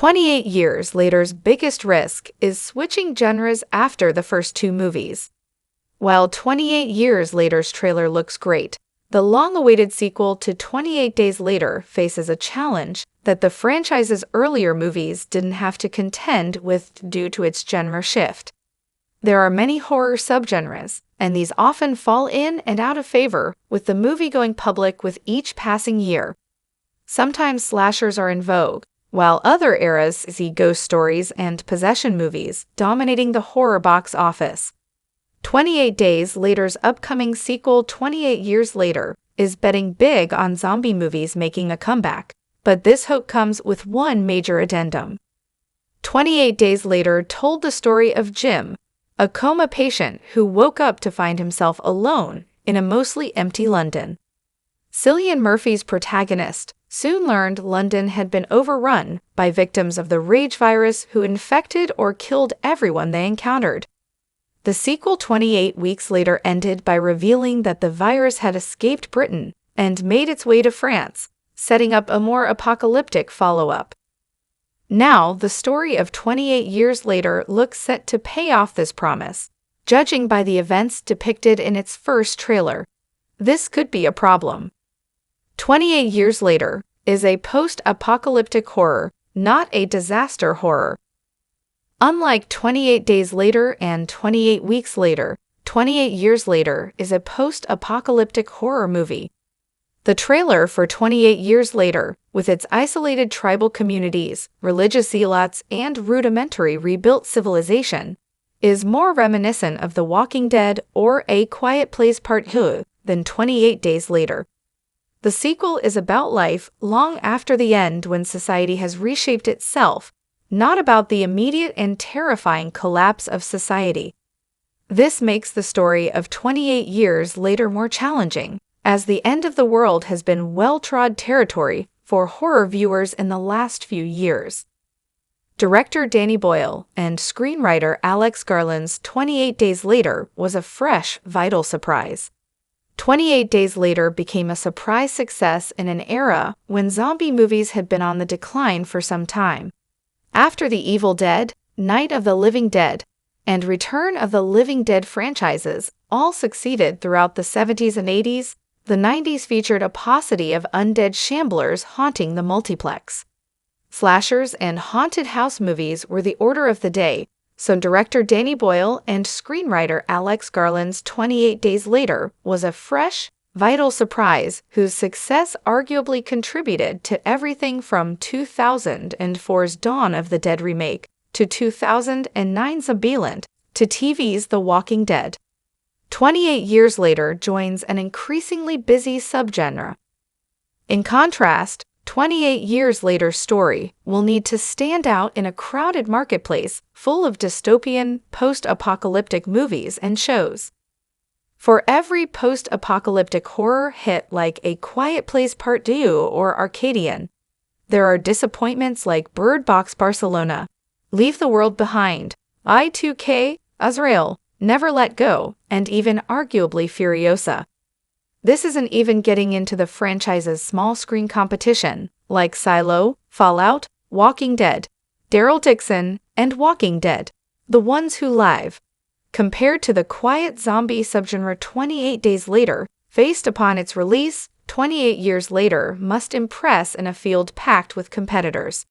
28 Years Later's biggest risk is switching genres after the first two movies. While 28 Years Later's trailer looks great, the long-awaited sequel to 28 Days Later faces a challenge that the franchise's earlier movies didn't have to contend with due to its genre shift. There are many horror subgenres, and these often fall in and out of favor with the movie-going public with each passing year. Sometimes slashers are in vogue, while other eras see ghost stories and possession movies dominating the horror box office. 28 Days Later's upcoming sequel 28 Years Later is betting big on zombie movies making a comeback, but this hope comes with one major addendum. 28 Days Later told the story of Jim, a coma patient who woke up to find himself alone in a mostly empty London. Cillian Murphy's protagonist soon learned London had been overrun by victims of the rage virus who infected or killed everyone they encountered. The sequel 28 Weeks Later ended by revealing that the virus had escaped Britain and made its way to France, setting up a more apocalyptic follow-up. Now, the story of 28 Years Later looks set to pay off this promise, judging by the events depicted in its first trailer. This could be a problem. 28 Years Later is a post-apocalyptic horror, not a disaster horror. Unlike 28 Days Later and 28 Weeks Later, 28 Years Later is a post-apocalyptic horror movie. The trailer for 28 Years Later, with its isolated tribal communities, religious zealots, and rudimentary rebuilt civilization, is more reminiscent of The Walking Dead or A Quiet Place Part 2 than 28 Days Later. The sequel is about life long after the end when society has reshaped itself, not about the immediate and terrifying collapse of society. This makes the story of 28 Years Later more challenging, as the end of the world has been well-trod territory for horror viewers in the last few years. Director Danny Boyle and screenwriter Alex Garland's 28 Days Later was a fresh, vital surprise. 28 Days Later became a surprise success in an era when zombie movies had been on the decline for some time. After The Evil Dead, Night of the Living Dead, and Return of the Living Dead franchises all succeeded throughout the 70s and 80s, the 90s featured a paucity of undead shamblers haunting the multiplex. Slashers and haunted house movies were the order of the day, so director Danny Boyle and screenwriter Alex Garland's 28 Days Later was a fresh, vital surprise whose success arguably contributed to everything from 2004's Dawn of the Dead remake to 2009's Zombieland to TV's The Walking Dead. 28 Years Later joins an increasingly busy subgenre. In contrast, 28 Years Later's story will need to stand out in a crowded marketplace full of dystopian, post-apocalyptic movies and shows. For every post-apocalyptic horror hit like A Quiet Place Part 2 or Arcadian, there are disappointments like Bird Box Barcelona, Leave the World Behind, I2K, Azrael, Never Let Go, and even arguably Furiosa. This isn't even getting into the franchise's small-screen competition, like Silo, Fallout, Walking Dead, Daryl Dixon, and Walking Dead, The Ones Who Live. Compared to the quiet zombie subgenre 28 Days Later, faced upon its release, 28 Years Later must impress in a field packed with competitors.